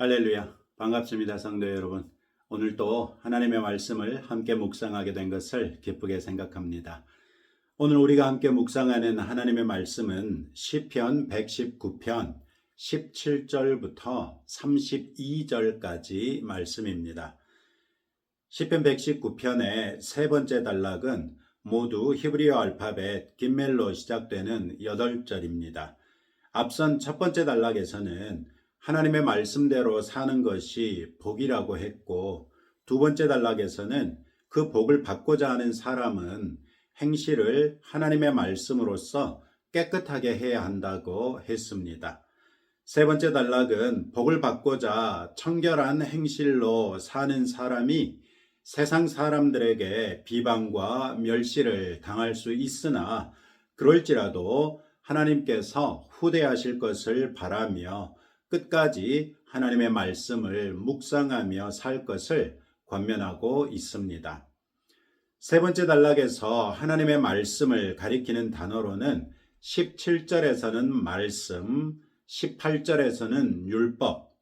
할렐루야. 반갑습니다, 성도 여러분. 오늘 또 하나님의 말씀을 함께 묵상하게 된 것을 기쁘게 생각합니다. 오늘 우리가 함께 묵상하는 하나님의 말씀은 시편 119편 17절부터 32절까지 말씀입니다. 시편 119편의 세 번째 단락은 모두 히브리어 알파벳 김멜로 시작되는 8절입니다. 앞선 첫 번째 단락에서는 하나님의 말씀대로 사는 것이 복이라고 했고, 두 번째 단락에서는 그 복을 받고자 하는 사람은 행실을 하나님의 말씀으로써 깨끗하게 해야 한다고 했습니다. 세 번째 단락은 복을 받고자 청결한 행실로 사는 사람이 세상 사람들에게 비방과 멸시를 당할 수 있으나 그럴지라도 하나님께서 후대하실 것을 바라며 끝까지 하나님의 말씀을 묵상하며 살 것을 권면하고 있습니다. 세 번째 단락에서 하나님의 말씀을 가리키는 단어로는 17절에서는 말씀, 18절에서는 율법,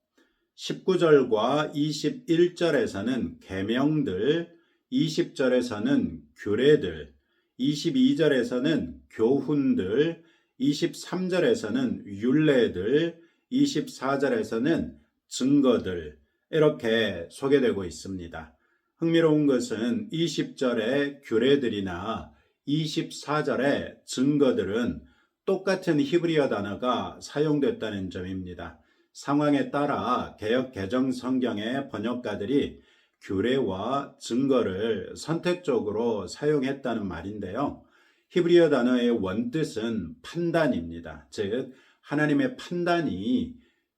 19절과 21절에서는 계명들, 20절에서는 규례들, 22절에서는 교훈들, 23절에서는 율례들, 24절에서는 증거들, 이렇게 소개되고 있습니다. 흥미로운 것은 20절의 규례들이나 24절의 증거들은 똑같은 히브리어 단어가 사용됐다는 점입니다. 상황에 따라 개역 개정 성경의 번역가들이 규례와 증거를 선택적으로 사용했다는 말인데요. 히브리어 단어의 원뜻은 판단입니다. 즉 하나님의 판단이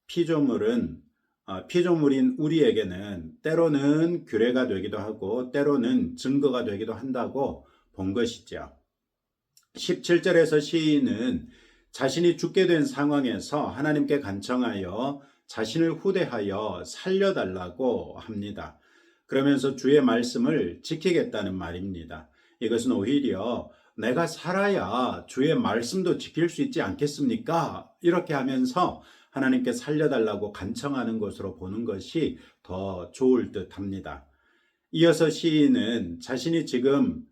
피조물인 우리에게는 때로는 규례가 되기도 하고 때로는 증거가 되기도 한다고 본 것이죠. 17절에서 시인은 자신이 죽게 된 상황에서 하나님께 간청하여 자신을 후대하여 살려달라고 합니다. 그러면서 주의 말씀을 지키겠다는 말입니다. 이것은 오히려 내가 살아야 주의 말씀도 지킬 수 있지 않겠습니까? 이렇게 하면서 하나님께 살려달라고 간청하는 것으로 보는 것이 더 좋을 듯합니다. 이어서 시인은 자신이 지금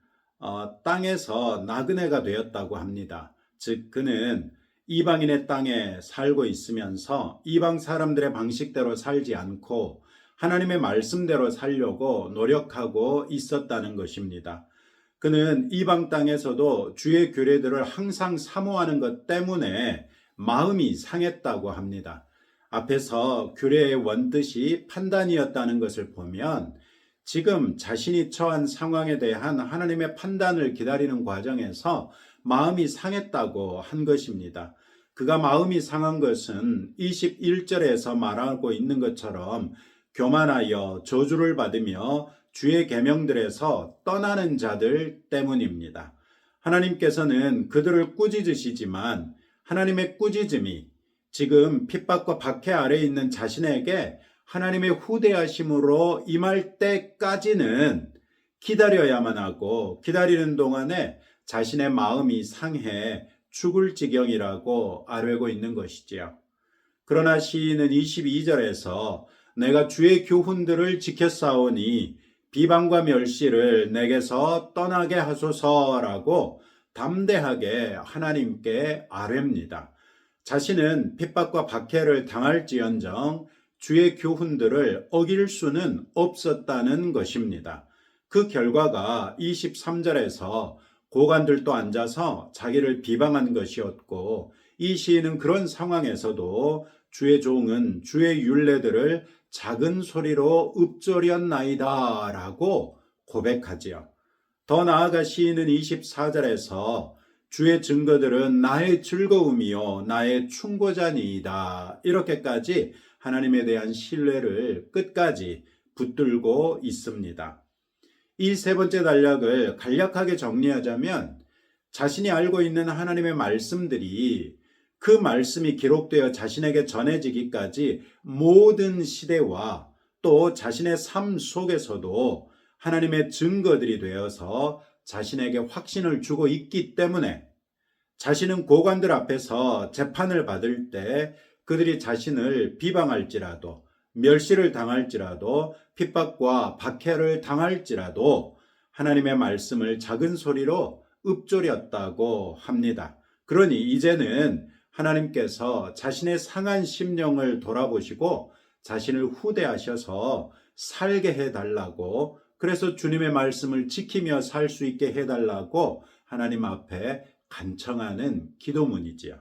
땅에서 나그네가 되었다고 합니다. 즉 그는 이방인의 땅에 살고 있으면서 이방 사람들의 방식대로 살지 않고 하나님의 말씀대로 살려고 노력하고 있었다는 것입니다. 그는 이방 땅에서도 주의 규례들을 항상 사모하는 것 때문에 마음이 상했다고 합니다. 앞에서 규례의 원뜻이 판단이었다는 것을 보면 지금 자신이 처한 상황에 대한 하나님의 판단을 기다리는 과정에서 마음이 상했다고 한 것입니다. 그가 마음이 상한 것은 21절에서 말하고 있는 것처럼 교만하여 저주를 받으며 주의 계명들에서 떠나는 자들 때문입니다. 하나님께서는 그들을 꾸짖으시지만 하나님의 꾸짖음이 지금 핍박과 박해 아래에 있는 자신에게 하나님의 후대하심으로 임할 때까지는 기다려야만 하고 기다리는 동안에 자신의 마음이 상해 죽을 지경이라고 아뢰고 있는 것이지요. 그러나 시인은 22절에서 내가 주의 교훈들을 지켰사오니 비방과 멸시를 내게서 떠나게 하소서라고 담대하게 하나님께 아뢰입니다. 자신은 핍박과 박해를 당할지언정 주의 교훈들을 어길 수는 없었다는 것입니다. 그 결과가 23절에서 고관들도 앉아서 자기를 비방한 것이었고 이 시인은 그런 상황에서도 주의 종은 주의 율례들을 작은 소리로 읊조렸나이다 라고 고백하지요. 더 나아가 시인은 24절에서 주의 증거들은 나의 즐거움이요 나의 충고자니이다 이렇게까지 하나님에 대한 신뢰를 끝까지 붙들고 있습니다. 이 세 번째 단락을 간략하게 정리하자면 자신이 알고 있는 하나님의 말씀들이 그 말씀이 기록되어 자신에게 전해지기까지 모든 시대와 또 자신의 삶 속에서도 하나님의 증거들이 되어서 자신에게 확신을 주고 있기 때문에 자신은 고관들 앞에서 재판을 받을 때 그들이 자신을 비방할지라도 멸시를 당할지라도 핍박과 박해를 당할지라도 하나님의 말씀을 작은 소리로 읊조렸다고 합니다. 그러니 이제는 하나님께서 자신의 상한 심령을 돌아보시고 자신을 후대하셔서 살게 해달라고, 그래서 주님의 말씀을 지키며 살 수 있게 해달라고 하나님 앞에 간청하는 기도문이지요.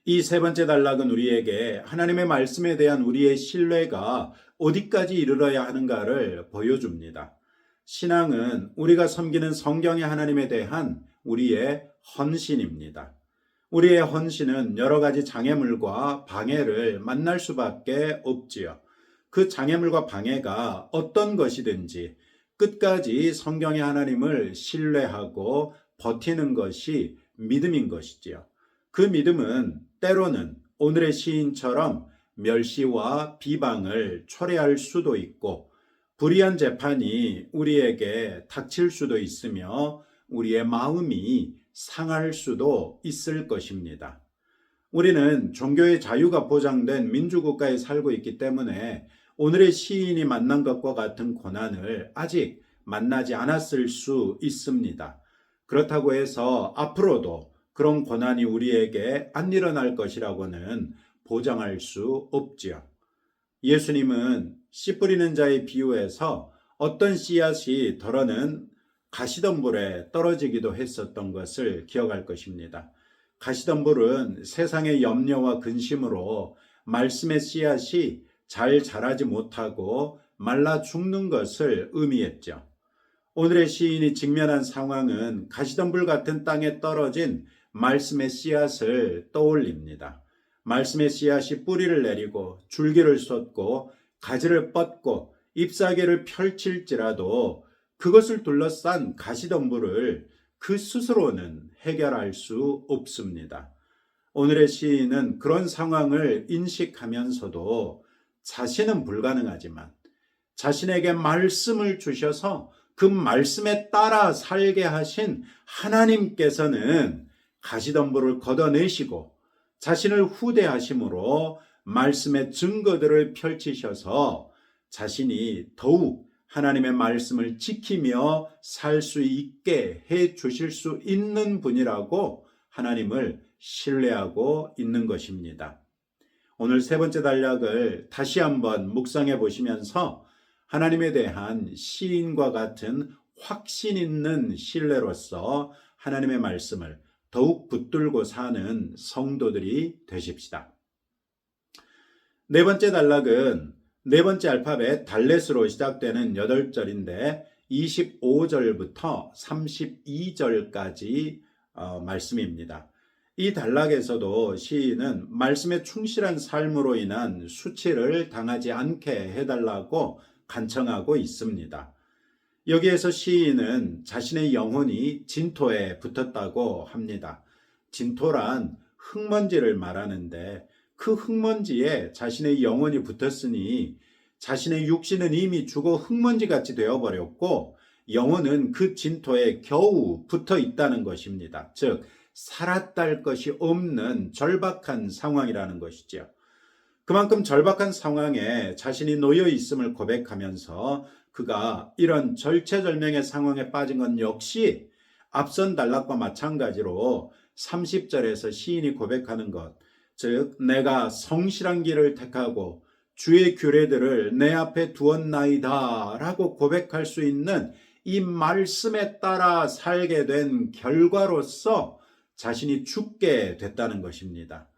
이 세 번째 단락은 우리에게 하나님의 말씀에 대한 우리의 신뢰가 어디까지 이르러야 하는가를 보여줍니다. 신앙은 우리가 섬기는 성경의 하나님에 대한 우리의 헌신입니다. 우리의 헌신은 여러 가지 장애물과 방해를 만날 수밖에 없지요. 그 장애물과 방해가 어떤 것이든지 끝까지 성경의 하나님을 신뢰하고 버티는 것이 믿음인 것이지요. 그 믿음은 때로는 오늘의 시인처럼 멸시와 비방을 초래할 수도 있고 불의한 재판이 우리에게 닥칠 수도 있으며 우리의 마음이 상할 수도 있을 것입니다. 우리는 종교의 자유가 보장된 민주국가에 살고 있기 때문에 오늘의 시인이 만난 것과 같은 고난을 아직 만나지 않았을 수 있습니다. 그렇다고 해서 앞으로도 그런 고난이 우리에게 안 일어날 것이라고는 보장할 수 없지요. 예수님은 씨 뿌리는 자의 비유에서 어떤 씨앗이 덜어는 가시덤불에 떨어지기도 했었던 것을 기억할 것입니다. 가시덤불은 세상의 염려와 근심으로 말씀의 씨앗이 잘 자라지 못하고 말라 죽는 것을 의미했죠. 오늘의 시인이 직면한 상황은 가시덤불 같은 땅에 떨어진 말씀의 씨앗을 떠올립니다. 말씀의 씨앗이 뿌리를 내리고 줄기를 쏟고 가지를 뻗고 잎사귀를 펼칠지라도 그것을 둘러싼 가시덤불을 그 스스로는 해결할 수 없습니다. 오늘의 시인은 그런 상황을 인식하면서도 자신은 불가능하지만 자신에게 말씀을 주셔서 그 말씀에 따라 살게 하신 하나님께서는 가시덤불을 걷어내시고 자신을 후대하심으로 말씀의 증거들을 펼치셔서 자신이 더욱 하나님의 말씀을 지키며 살 수 있게 해 주실 수 있는 분이라고 하나님을 신뢰하고 있는 것입니다. 오늘 세 번째 단락을 다시 한번 묵상해 보시면서 하나님에 대한 시인과 같은 확신 있는 신뢰로서 하나님의 말씀을 더욱 붙들고 사는 성도들이 되십시다. 네 번째 단락은 네 번째 알파벳 달렛으로 시작되는 8절인데 25절부터 32절까지 말씀입니다. 이 단락에서도 시인은 말씀에 충실한 삶으로 인한 수치를 당하지 않게 해달라고 간청하고 있습니다. 여기에서 시인은 자신의 영혼이 진토에 붙었다고 합니다. 진토란 흙먼지를 말하는데 그 흙먼지에 자신의 영혼이 붙었으니 자신의 육신은 이미 죽어 흙먼지같이 되어버렸고 영혼은 그 진토에 겨우 붙어 있다는 것입니다. 즉 살았다할 것이 없는 절박한 상황이라는 것이죠. 그만큼 절박한 상황에 자신이 놓여 있음을 고백하면서 그가 이런 절체절명의 상황에 빠진 건 역시 앞선 단락과 마찬가지로 30절에서 시인이 고백하는 것, 즉 내가 성실한 길을 택하고 주의 규례들을 내 앞에 두었나이다 라고 고백할 수 있는 이 말씀에 따라 살게 된 결과로서 자신이 죽게 됐다는 것입니다.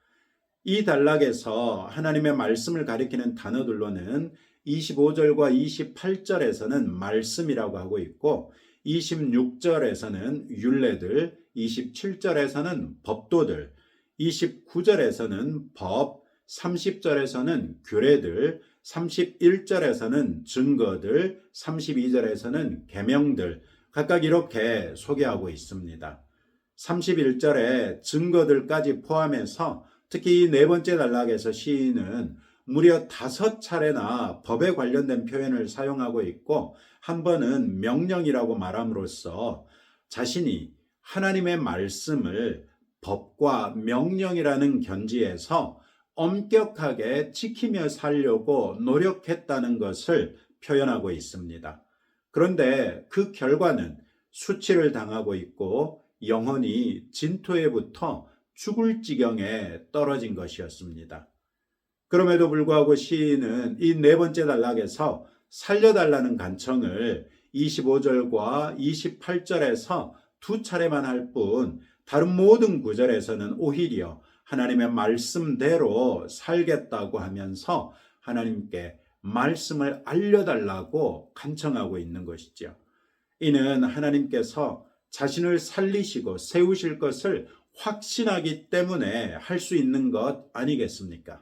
이 단락에서 하나님의 말씀을 가리키는 단어들로는 25절과 28절에서는 말씀이라고 하고 있고 26절에서는 율례들, 27절에서는 법도들, 29절에서는 법, 30절에서는 규례들, 31절에서는 증거들, 32절에서는 계명들 각각 이렇게 소개하고 있습니다. 31절에 증거들까지 포함해서 특히 이 네 번째 단락에서 시인은 무려 5차례나 법에 관련된 표현을 사용하고 있고 한 번은 명령이라고 말함으로써 자신이 하나님의 말씀을 법과 명령이라는 견지에서 엄격하게 지키며 살려고 노력했다는 것을 표현하고 있습니다. 그런데 그 결과는 수치를 당하고 있고 영혼이 진토에부터 죽을 지경에 떨어진 것이었습니다. 그럼에도 불구하고 시인은 이 네 번째 단락에서 살려달라는 간청을 25절과 28절에서 두 차례만 할 뿐 다른 모든 구절에서는 오히려 하나님의 말씀대로 살겠다고 하면서 하나님께 말씀을 알려달라고 간청하고 있는 것이죠. 이는 하나님께서 자신을 살리시고 세우실 것을 확신하기 때문에 할 수 있는 것 아니겠습니까?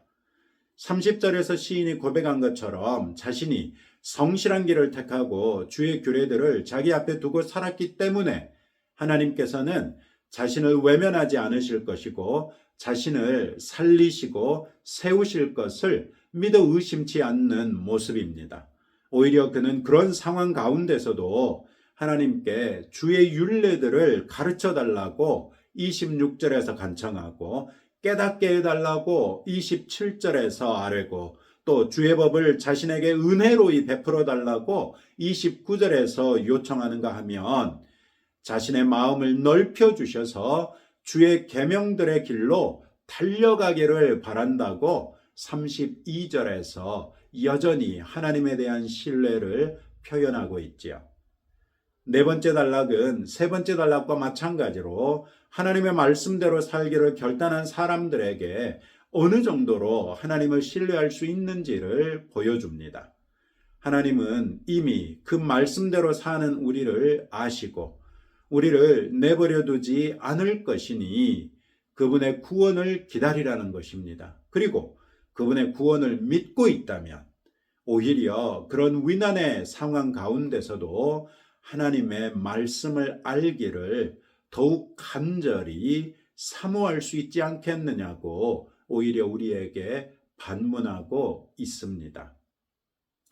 30절에서 시인이 고백한 것처럼 자신이 성실한 길을 택하고 주의 규례들을 자기 앞에 두고 살았기 때문에 하나님께서는 자신을 외면하지 않으실 것이고 자신을 살리시고 세우실 것을 믿어 의심치 않는 모습입니다. 오히려 그는 그런 상황 가운데서도 하나님께 주의 율례들을 가르쳐 달라고 26절에서 간청하고 깨닫게 해달라고 27절에서 아뢰고 또 주의 법을 자신에게 은혜로이 베풀어 달라고 29절에서 요청하는가 하면 자신의 마음을 넓혀 주셔서 주의 계명들의 길로 달려가기를 바란다고 32절에서 여전히 하나님에 대한 신뢰를 표현하고 있지요. 네 번째 단락은 세 번째 단락과 마찬가지로 하나님의 말씀대로 살기를 결단한 사람들에게 어느 정도로 하나님을 신뢰할 수 있는지를 보여줍니다. 하나님은 이미 그 말씀대로 사는 우리를 아시고 우리를 내버려 두지 않을 것이니 그분의 구원을 기다리라는 것입니다. 그리고 그분의 구원을 믿고 있다면 오히려 그런 위난의 상황 가운데서도 하나님의 말씀을 알기를 더욱 간절히 사모할 수 있지 않겠느냐고 오히려 우리에게 반문하고 있습니다.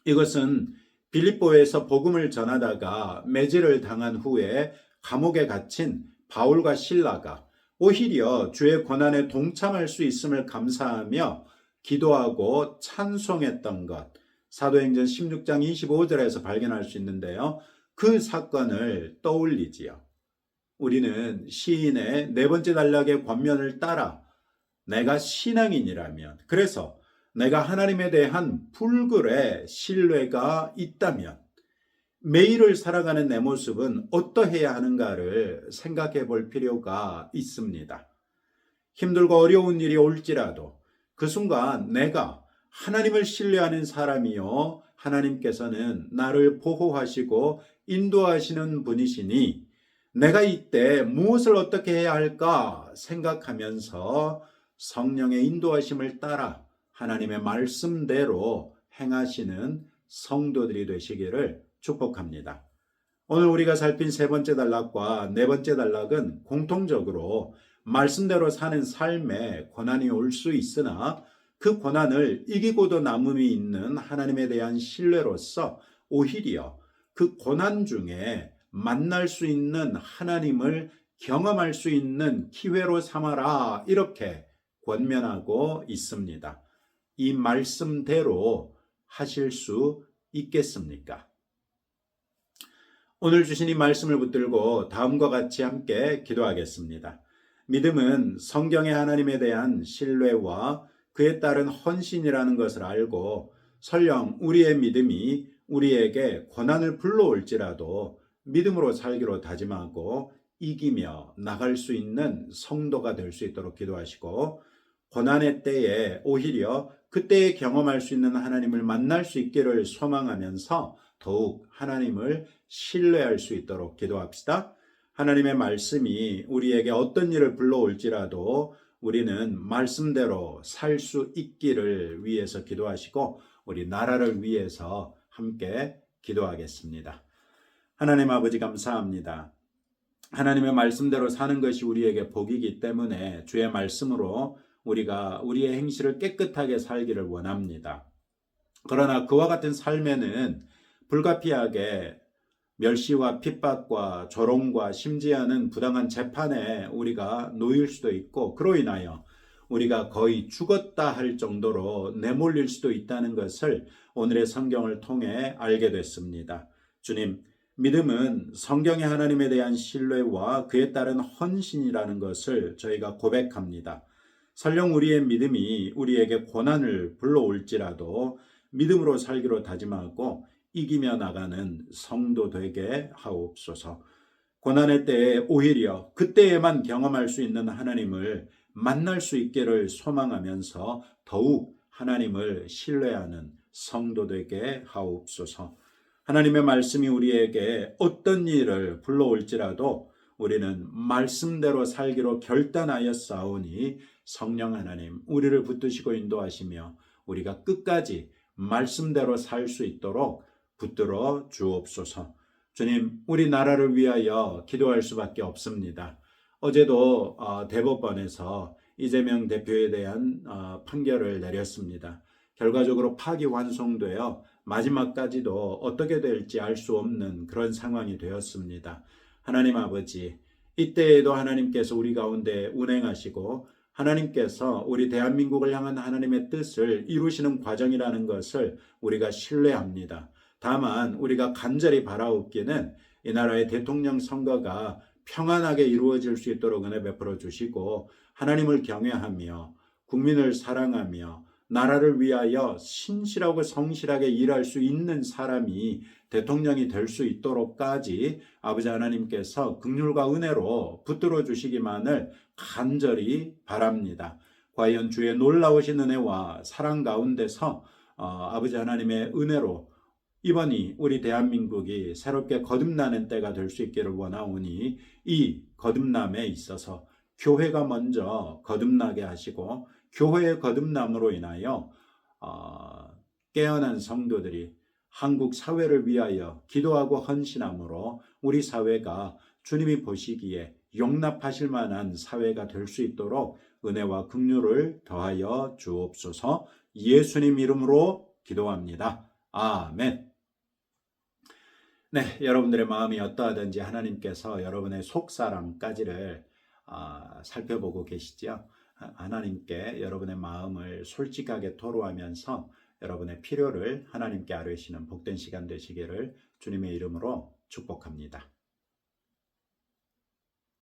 이것은 빌립보에서 복음을 전하다가 매질을 당한 후에 감옥에 갇힌 바울과 실라가 오히려 주의 고난에 동참할 수 있음을 감사하며 기도하고 찬송했던 것, 사도행전 16장 25절에서 발견할 수 있는데요. 그 사건을 떠올리지요. 우리는 시인의 네 번째 단락의 권면을 따라 내가 신앙인이라면, 그래서 내가 하나님에 대한 불굴의 신뢰가 있다면 매일을 살아가는 내 모습은 어떠해야 하는가를 생각해 볼 필요가 있습니다. 힘들고 어려운 일이 올지라도 그 순간 내가 하나님을 신뢰하는 사람이요 하나님께서는 나를 보호하시고 인도하시는 분이시니 내가 이때 무엇을 어떻게 해야 할까 생각하면서 성령의 인도하심을 따라 하나님의 말씀대로 행하시는 성도들이 되시기를 축복합니다. 오늘 우리가 살핀 세 번째 단락과 네 번째 단락은 공통적으로 말씀대로 사는 삶에 고난이 올 수 있으나 그 고난을 이기고도 남음이 있는 하나님에 대한 신뢰로서 오히려 그 고난 중에 만날 수 있는 하나님을 경험할 수 있는 기회로 삼아라 이렇게 권면하고 있습니다. 이 말씀대로 하실 수 있겠습니까? 오늘 주신 이 말씀을 붙들고 다음과 같이 함께 기도하겠습니다. 믿음은 성경의 하나님에 대한 신뢰와 그에 따른 헌신이라는 것을 알고 설령 우리의 믿음이 우리에게 고난을 불러올지라도 믿음으로 살기로 다짐하고 이기며 나갈 수 있는 성도가 될 수 있도록 기도하시고 고난의 때에 오히려 그때에 경험할 수 있는 하나님을 만날 수 있기를 소망하면서 더욱 하나님을 신뢰할 수 있도록 기도합시다. 하나님의 말씀이 우리에게 어떤 일을 불러올지라도 우리는 말씀대로 살 수 있기를 위해서 기도하시고 우리 나라를 위해서 함께 기도하겠습니다. 하나님 아버지 감사합니다. 하나님의 말씀대로 사는 것이 우리에게 복이기 때문에 주의 말씀으로 우리가 우리의 행실을 깨끗하게 살기를 원합니다. 그러나 그와 같은 삶에는 불가피하게 멸시와 핍박과 조롱과 심지어는 부당한 재판에 우리가 놓일 수도 있고 그로 인하여 우리가 거의 죽었다 할 정도로 내몰릴 수도 있다는 것을 오늘의 성경을 통해 알게 됐습니다. 주님, 믿음은 성경의 하나님에 대한 신뢰와 그에 따른 헌신이라는 것을 저희가 고백합니다. 설령 우리의 믿음이 우리에게 고난을 불러올지라도 믿음으로 살기로 다짐하고 이기며 나가는 성도 되게 하옵소서. 고난의 때에 오히려 그때에만 경험할 수 있는 하나님을 만날 수 있기를 소망하면서 더욱 하나님을 신뢰하는 성도 되게 하옵소서. 하나님의 말씀이 우리에게 어떤 일을 불러올지라도 우리는 말씀대로 살기로 결단하였사오니 성령 하나님 우리를 붙드시고 인도하시며 우리가 끝까지 말씀대로 살 수 있도록 붙들어 주옵소서. 주님, 우리 나라를 위하여 기도할 수밖에 없습니다. 어제도 대법원에서 이재명 대표에 대한 판결을 내렸습니다. 결과적으로 파기환송되어 마지막까지도 어떻게 될지 알 수 없는 그런 상황이 되었습니다. 하나님 아버지, 이때에도 하나님께서 우리 가운데 운행하시고 하나님께서 우리 대한민국을 향한 하나님의 뜻을 이루시는 과정이라는 것을 우리가 신뢰합니다. 다만 우리가 간절히 바라옵기는 이 나라의 대통령 선거가 평안하게 이루어질 수 있도록 은혜 베풀어 주시고 하나님을 경외하며 국민을 사랑하며 나라를 위하여 신실하고 성실하게 일할 수 있는 사람이 대통령이 될 수 있도록까지 아버지 하나님께서 긍휼과 은혜로 붙들어 주시기만을 간절히 바랍니다. 과연 주의 놀라우신 은혜와 사랑 가운데서 아버지 하나님의 은혜로 이번이 우리 대한민국이 새롭게 거듭나는 때가 될 수 있기를 원하오니 이 거듭남에 있어서 교회가 먼저 거듭나게 하시고 교회의 거듭남으로 인하여 깨어난 성도들이 한국 사회를 위하여 기도하고 헌신함으로 우리 사회가 주님이 보시기에 용납하실 만한 사회가 될 수 있도록 은혜와 긍휼을 더하여 주옵소서. 예수님 이름으로 기도합니다. 아멘. 네, 여러분들의 마음이 어떠하든지 하나님께서 여러분의 속사람까지를 살펴보고 계시죠. 하나님께 여러분의 마음을 솔직하게 토로하면서 여러분의 필요를 하나님께 아뢰시는 복된 시간 되시기를 주님의 이름으로 축복합니다.